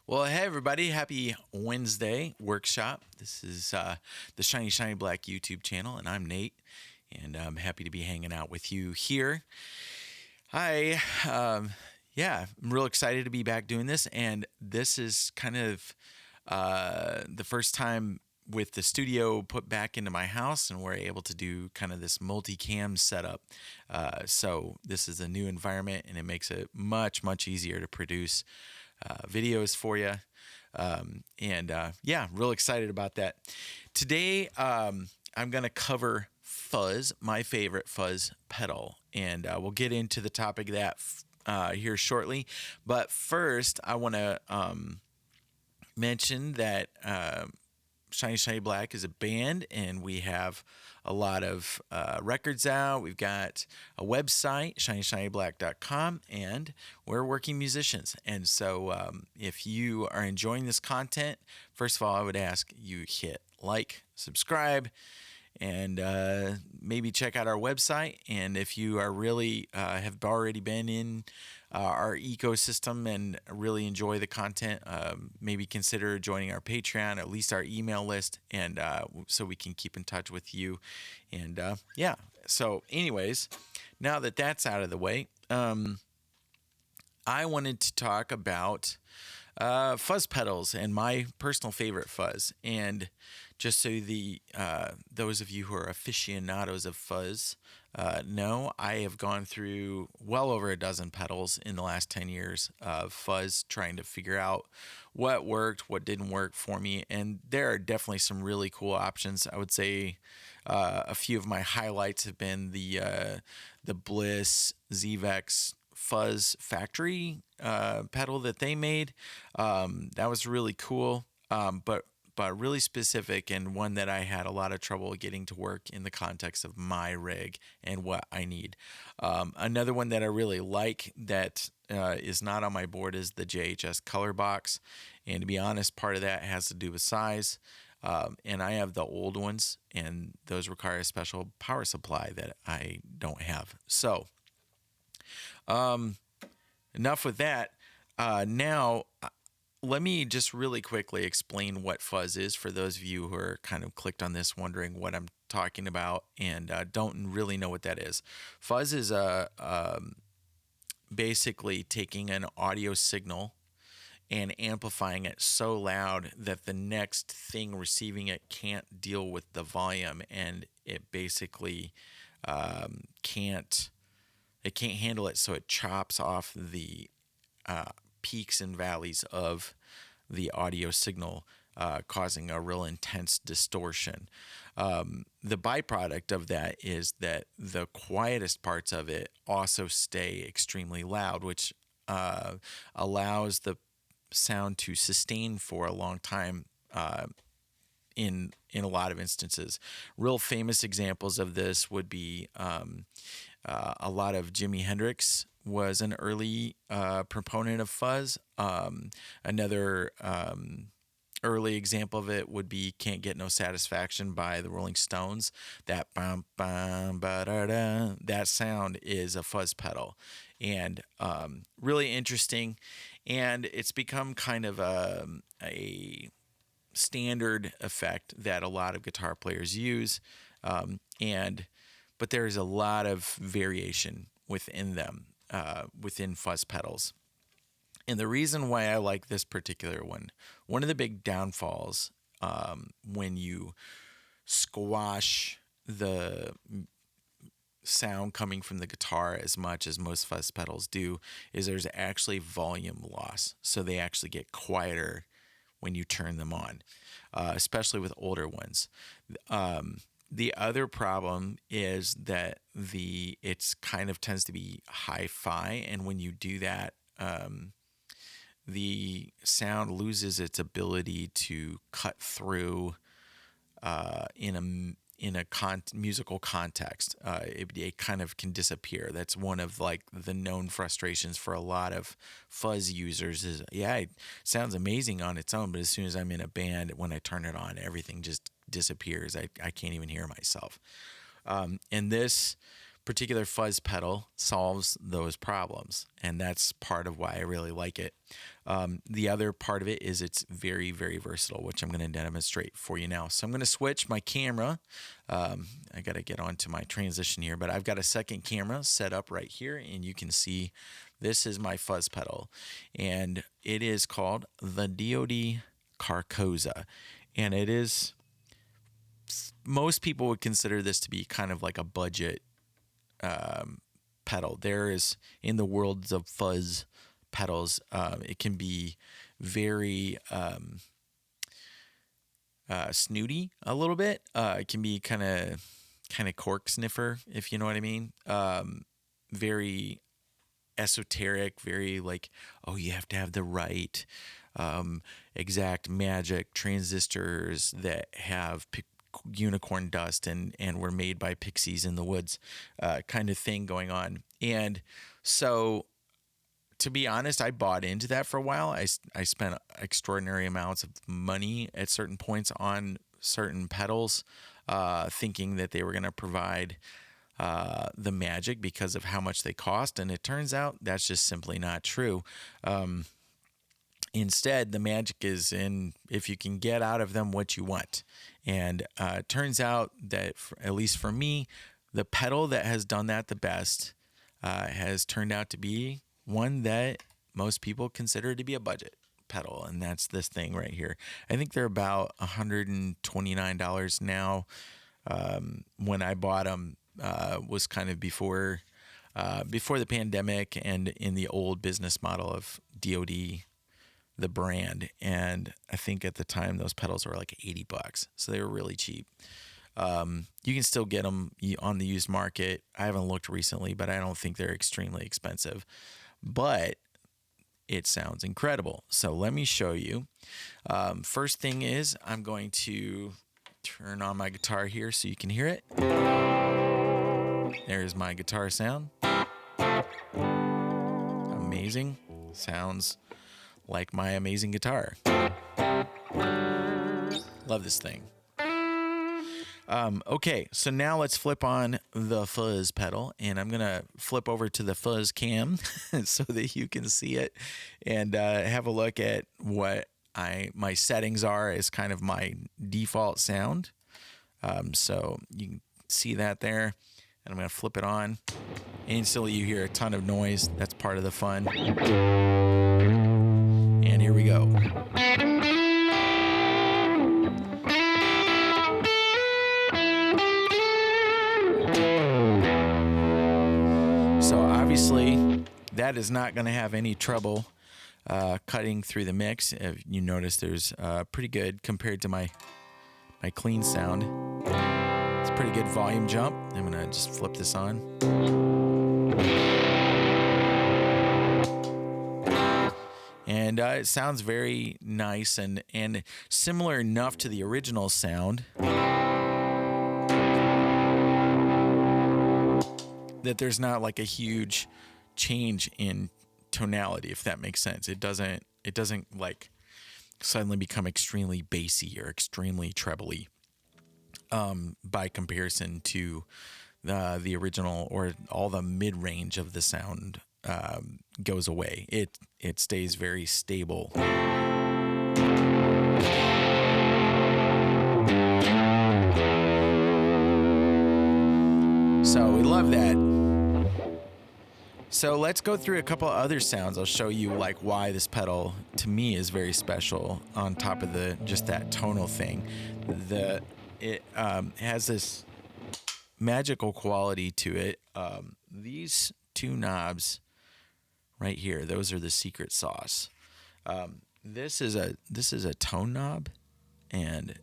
Well, hey everybody, happy Wednesday workshop. This is the Shiny Black YouTube channel, and I'm Nate, and I'm happy to be hanging out with you here. Hi, I'm real excited to be back doing this, and this is kind of the first time with the studio put back into my house, and we're able to do kind of this multicam setup. So this is a new environment, and it makes it much easier to produce videos for you. Real excited about that. Today, I'm going to cover Fuzz, my favorite Fuzz pedal, and we'll get into the topic of that here shortly. But first, I want to mention that Shiny Black is a band, and we have a lot of records out. We've got a website, shinyshinyblack.com, and we're working musicians. And so if you are enjoying this content, first of all, I would ask you hit like, subscribe, and maybe check out our website. And if you are really have already been in our ecosystem and really enjoy the content, maybe consider joining our Patreon, at least our email list, and so we can keep in touch with you. And so anyways, now that that's out of the way, I wanted to talk about fuzz pedals and my personal favorite fuzz. And just so those of you who are aficionados of fuzz know, I have gone through well over a dozen pedals in the last 10 years of fuzz, trying to figure out what worked, what didn't work for me. And there are definitely some really cool options. I would say a few of my highlights have been the Bliss ZVEX Fuzz Factory pedal that they made. That was really cool, but really specific, and one that I had a lot of trouble getting to work in the context of my rig and what I need. Another one that I really like that is not on my board is the JHS Color Box, and to be honest, part of that has to do with size. And I have the old ones, and those require a special power supply that I don't have. So enough with that. Now, let me just really quickly explain what fuzz is for those of you who are kind of clicked on this wondering what I'm talking about and don't really know what that is. Fuzz is basically taking an audio signal and amplifying it so loud that the next thing receiving it can't deal with the volume, and it basically can't handle it, so it chops off the peaks and valleys of the audio signal, causing a real intense distortion. The byproduct of that is that the quietest parts of it also stay extremely loud, which allows the sound to sustain for a long time in a lot of instances. Real famous examples of this would be a lot of Jimi Hendrix was an early proponent of fuzz. Another early example of it would be Can't Get No Satisfaction by the Rolling Stones. That bum, bum, ba-da-da, that sound is a fuzz pedal, and really interesting. And it's become kind of a standard effect that a lot of guitar players use, but there is a lot of variation within them, within fuzz pedals. And the reason why I like this particular one of the big downfalls when you squash the sound coming from the guitar as much as most fuzz pedals do, is there's actually volume loss. So they actually get quieter when you turn them on, especially with older ones. The other problem is that it's kind of tends to be hi-fi, and when you do that, the sound loses its ability to cut through in a musical context. It kind of can disappear. That's one of like the known frustrations for a lot of fuzz users is, it sounds amazing on its own, but as soon as I'm in a band, when I turn it on, everything just disappears. I can't even hear myself. And this particular fuzz pedal solves those problems, and that's part of why I really like it. The other part of it is it's very, very versatile, which I'm going to demonstrate for you now. So I'm going to switch my camera. I got to get onto my transition here, but I've got a second camera set up right here, and you can see this is my fuzz pedal, and it is called the DoD Carcosa, and it is, most people would consider this to be kind of like a budget pedal. There is, in the worlds of fuzz pedals, it can be very snooty a little bit. It can be kind of cork sniffer, if you know what I mean. Very esoteric, very like, oh, you have to have the right exact magic transistors that have unicorn dust and were made by pixies in the woods, kind of thing going on. And so, to be honest, I bought into that for a while. I spent extraordinary amounts of money at certain points on certain pedals, thinking that they were going to provide the magic because of how much they cost, and it turns out that's just simply not true. Instead, the magic is in if you can get out of them what you want. And it turns out that, at least for me, the pedal that has done that the best has turned out to be one that most people consider to be a budget pedal, and that's this thing right here. I think they're about $129 now. When I bought them, was kind of before the pandemic and in the old business model of DoD, the brand, and I think at the time those pedals were like $80, so they were really cheap. You can still get them on the used market. I haven't looked recently, but I don't think they're extremely expensive. But it sounds incredible. So let me show you. First thing is I'm going to turn on my guitar here so you can hear it. There's my guitar sound. Amazing. Sounds like my amazing guitar. Love this thing. Okay, so now let's flip on the fuzz pedal, and I'm going to flip over to the fuzz cam so that you can see it and have a look at what my settings are as kind of my default sound. So you can see that there, and I'm going to flip it on. Instantly you hear a ton of noise. That's part of the fun. And here we go. So obviously that is not going to have any trouble cutting through the mix. If you notice, there's pretty good compared to my clean sound. It's a pretty good volume jump. I'm going to just flip this on. And it sounds very nice and similar enough to the original sound that there's not like a huge change in tonality, if that makes sense. It doesn't like suddenly become extremely bassy or extremely trebly by comparison to the original, or all the mid-range of the sound goes away. It stays very stable. So we love that. So let's go through a couple other sounds. I'll show you like why this pedal to me is very special. On top of just that tonal thing, it has this magical quality to it. These two knobs right here, those are the secret sauce. This is a tone knob, and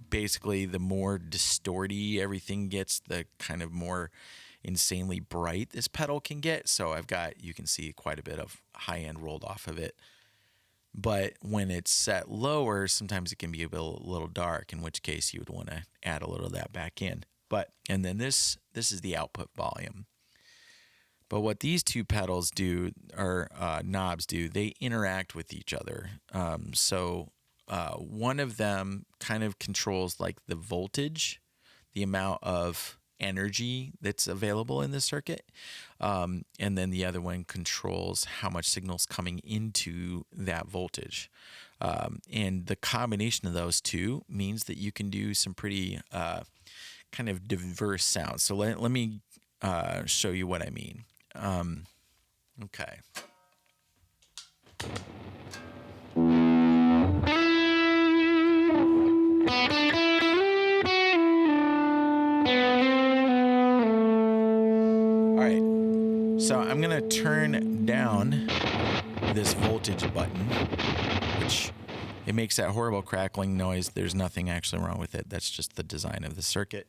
basically the more distorty everything gets, the kind of more insanely bright this pedal can get. So you can see quite a bit of high end rolled off of it. But when it's set lower, sometimes it can be a little dark, in which case you would want to add a little of that back in. And then this is the output volume. But what these two pedals do, or knobs do, they interact with each other. So one of them kind of controls like the voltage, the amount of energy that's available in the circuit. And then the other one controls how much signal's coming into that voltage. And the combination of those two means that you can do some pretty kind of diverse sounds. So let me show you what I mean. Okay. All right. So I'm going to turn down this voltage button, which it makes that horrible crackling noise. There's nothing actually wrong with it. That's just the design of the circuit.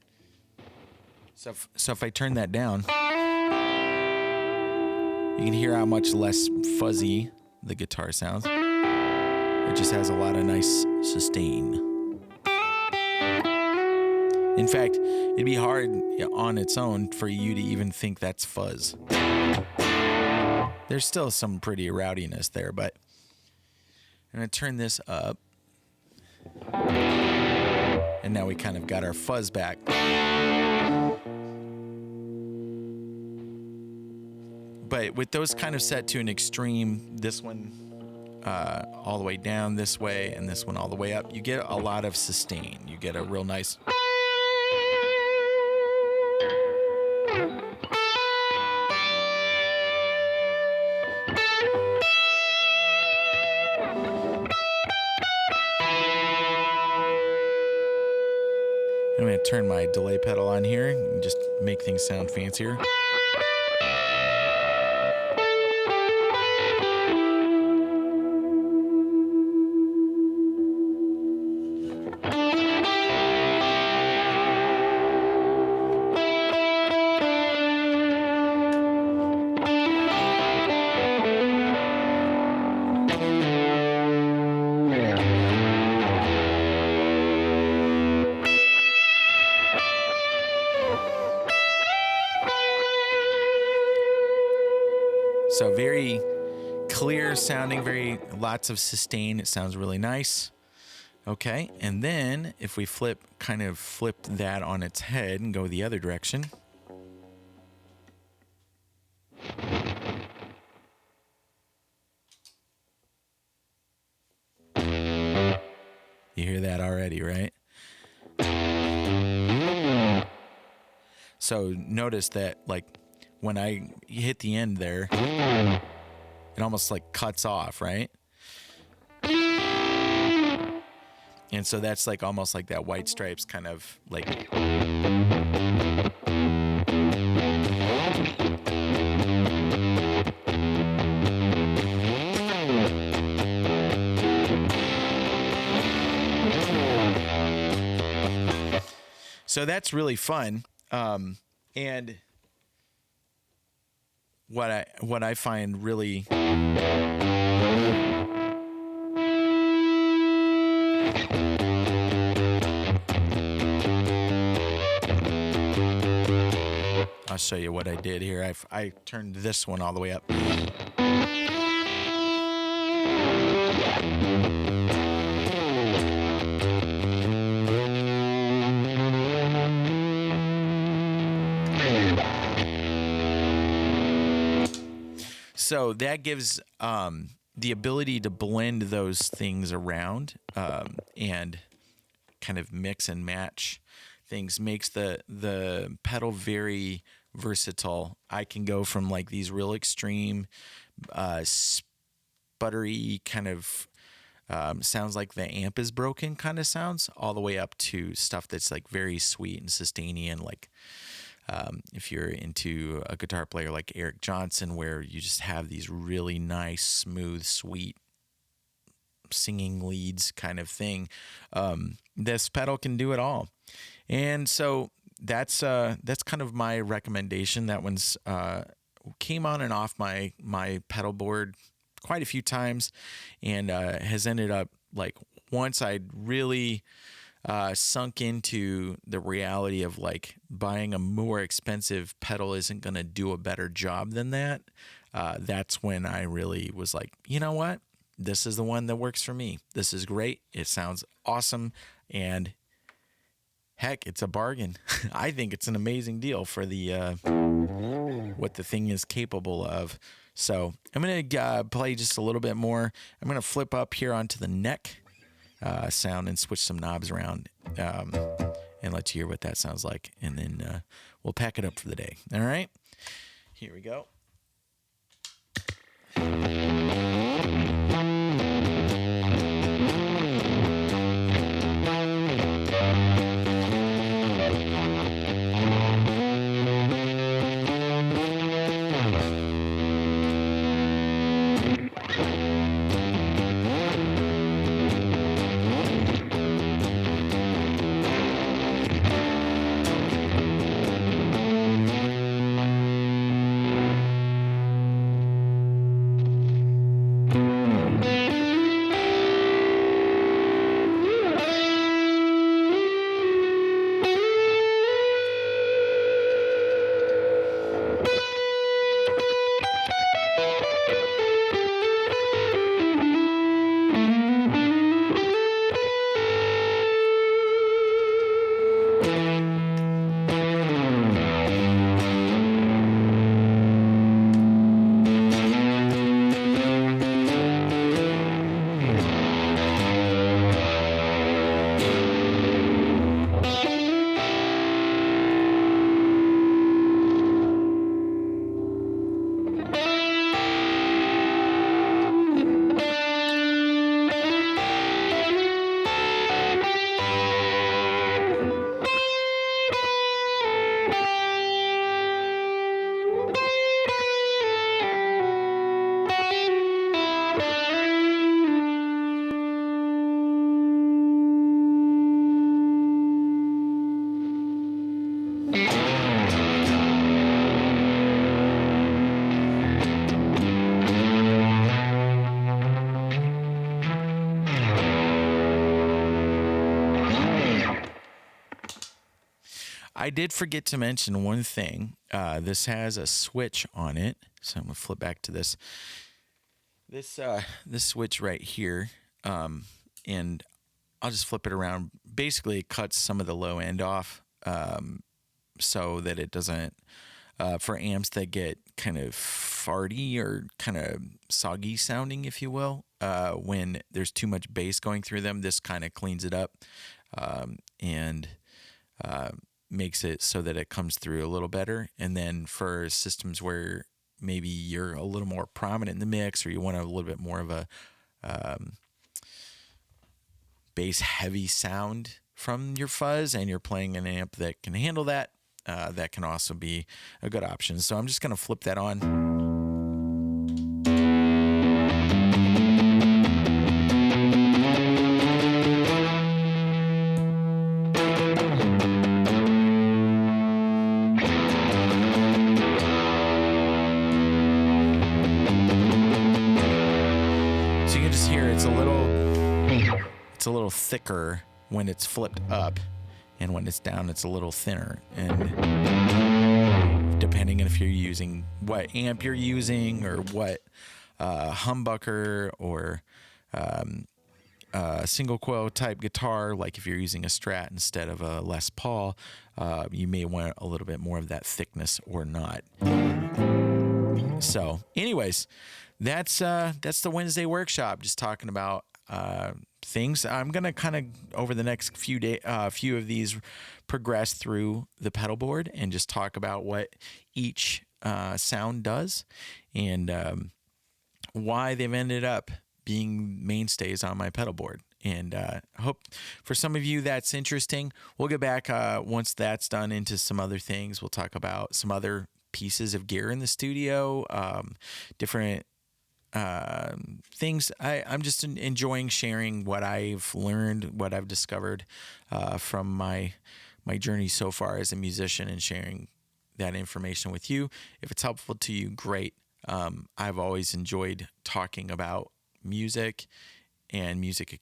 So if I turn that down, you can hear how much less fuzzy the guitar sounds. It just has a lot of nice sustain. In fact, it'd be hard on its own for you to even think that's fuzz. There's still some pretty rowdiness there, but I'm going to turn this up. And now we kind of got our fuzz back. But with those kind of set to an extreme, this one all the way down this way and this one all the way up, you get a lot of sustain. You get a real nice... I'm going to turn my delay pedal on here and just make things sound fancier. So very clear sounding, lots of sustain. It sounds really nice. Okay, and then if we flip that on its head and go the other direction. You hear that already, right? So notice that, like, when I hit the end there, it almost like cuts off, right? And so that's like almost like that White Stripes kind of like... So that's really fun. And what I find really I'll show you what I did here. I turned this one all the way up. So that gives the ability to blend those things around and kind of mix and match things, makes the pedal very versatile. I can go from like these real extreme sputtery kind of sounds like the amp is broken kind of sounds, all the way up to stuff that's like very sweet and sustainy, and like if you're into a guitar player like Eric Johnson, where you just have these really nice, smooth, sweet singing leads kind of thing, this pedal can do it all. And so that's kind of my recommendation. That one's came on and off my pedal board quite a few times, and has ended up, like, once I'd really sunk into the reality of like buying a more expensive pedal isn't going to do a better job than that. That's when I really was like, you know what? This is the one that works for me. This is great. It sounds awesome. And heck, it's a bargain. I think it's an amazing deal for the what the thing is capable of. So I'm going to play just a little bit more. I'm going to flip up here onto the neck sound and switch some knobs around and let you hear what that sounds like. And then we'll pack it up for the day. All right? Here we go. I did forget to mention one thing. This has a switch on it, so I'm gonna flip back to this. This switch right here, and I'll just flip it around. Basically, it cuts some of the low end off, so that it doesn't. For amps that get kind of farty or kind of soggy sounding, if you will, when there's too much bass going through them, this kind of cleans it up, and makes it so that it comes through a little better. And then for systems where maybe you're a little more prominent in the mix, or you want a little bit more of a bass heavy sound from your fuzz, and you're playing an amp that can handle that, that can also be a good option. So I'm just going to flip that on. It's a little thicker when it's flipped up, and when it's down, it's a little thinner. And depending on if you're using what amp you're using, or what humbucker or single coil type guitar, like if you're using a Strat instead of a Les Paul, you may want a little bit more of that thickness or not. So, anyways, that's the Wednesday workshop. Just talking about things. I'm gonna kind of over the next few of these progress through the pedal board and just talk about what each sound does, and why they've ended up being mainstays on my pedal board. And I hope for some of you that's interesting. We'll get back once that's done into some other things. We'll talk about some other pieces of gear in the studio, different things. I'm just enjoying sharing what I've learned, what I've discovered from my journey so far as a musician, and sharing that information with you. If it's helpful to you, great. I've always enjoyed talking about music, and music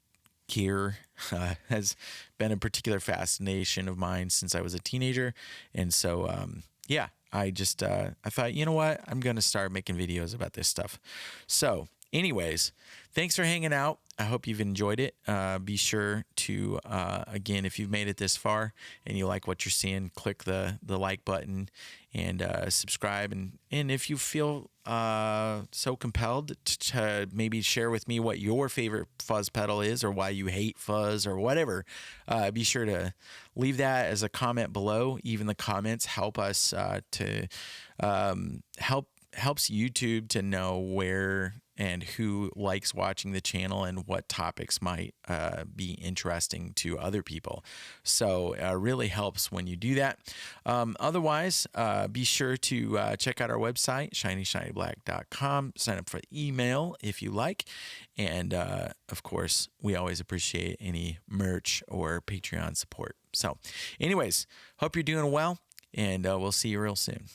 gear has been a particular fascination of mine since I was a teenager. And so, I thought, you know what? I'm going to start making videos about this stuff. So Anyways, thanks for hanging out. I hope you've enjoyed it. Be sure to, again, if you've made it this far and you like what you're seeing, click the like button and subscribe. And if you feel so compelled to maybe share with me what your favorite fuzz pedal is or why you hate fuzz or whatever, be sure to leave that as a comment below. Even the comments help us to helps YouTube to know where and who likes watching the channel and what topics might be interesting to other people. So it really helps when you do that. Otherwise, be sure to check out our website, shinyshinyblack.com. Sign up for email if you like. And of course, we always appreciate any merch or Patreon support. So anyways, hope you're doing well, and we'll see you real soon.